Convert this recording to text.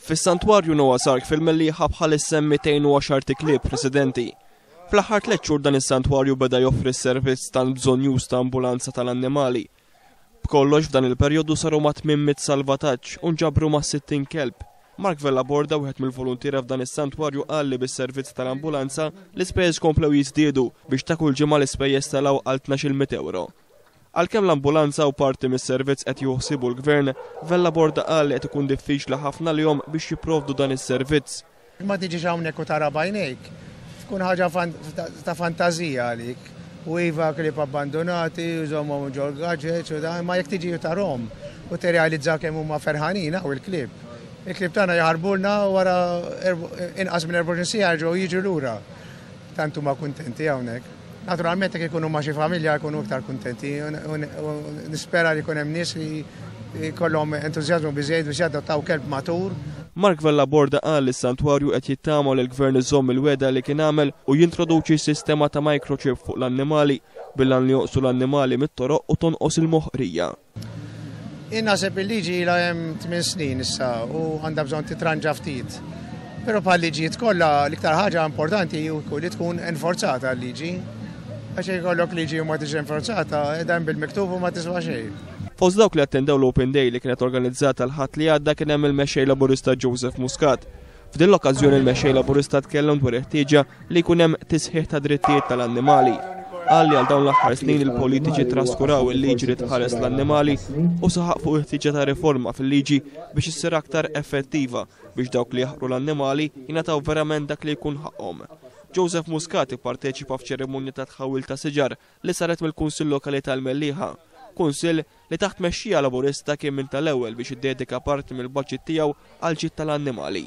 Fis-Santwarju Noah Sark fil-Mellieħa bħalissa 210 klieb residenti. Fl-aħħar 3 xhur dan is-santwarju beda joffri s-servizz tal-bżonn już ta' ambulanza tal-annimali. B'kollox f'dan il-perjodu saru ma' 800 salvataġġ u nġabru ma' 60 kelb. Mark Vellaborda, wieħed mill-voluntiera f'dan is-santwarju qal li bis-servizz tal-ambulanza l-ispejjeż komplew jiżdiedu biex ta' kull ġimgħa l-ispejjeż telgħu għal 12,000 euro. Għalkemm l-ambulanza u parti mis-servizz qed joħsibu l-Gvern, Vellaborda qal li qed ikun diffiċli ħafna lihom biex jipprovdu dan is-servizz. Ma tiġix hawnhekk u tara bajnejk, tkun ħaġa ta' fantażija għalik. U iva klieb abbandonati, użomhom ġol gadgets u dan, ma jekk tiġi tarhom u tirrealizza kemm huma ferħanin u l-klieb. Il-klieb tagħna jaħarbulna wara inqas minn 24 siegħa ġew jiġu lura. Tant huma kuntenti hawnhekk. Naturalment jekk ikunu ma' xi familja jkunu iktar kuntenti u nispera li jkun hemm nies li jkollhom entużjażmu biżejjed biex jadottaw kelb matur. Mark Vellaborda qal li s-santwarju qed jittama li l-Gvern iżomm il-weda li kien għamel u jintroduċi sistema ta' microchip fuq l-annimali billi joqsu l-annimali mit-toroq u tonqos il-moħħrija. Naħseb il-liġi ilha hemm 8 snin issa u għandha bżonn titranġa ftit. Però bħal-liġijiet kollha l-iktar ħaġa importanti hu li tkun enforzata l-liġi. Għax jkollok liġi u ma tiġi enforzata, dan bil-miktub u ma tiswa xejn. Fost dawk li attendew l-Open Day li kienet organizzata l-ħadd li għadda kien hemm il-mexxej laburista Joseph Muscat. F'din l-okkażjoni il-mexxej laburista tkellem dwar ħtieġa li jkun hemm tisħiħ ta' drittijiet tal-annimali. Qal li għal dawn l-aħħar snin il-politiċi traskuraw il-liġi li tħares l-annimali u saħaq fuq ħtieġa ta' riforma fil-liġi biex issir aktar effettiva biex dawk li jaħqru l-annimali jingħataw verament dak li jkun ħaqhom. Joseph Muscat ipparteċipa f'ċerimonja ta' tħawil ta' siġar li saret mill-Kunsill Lokali tal-Mellieħa. Kunsill li taħt mexxija laburista kien minn tal-ewwel biex iddedika parti mill-baġġit tiegħu għal ġid tal-annimali.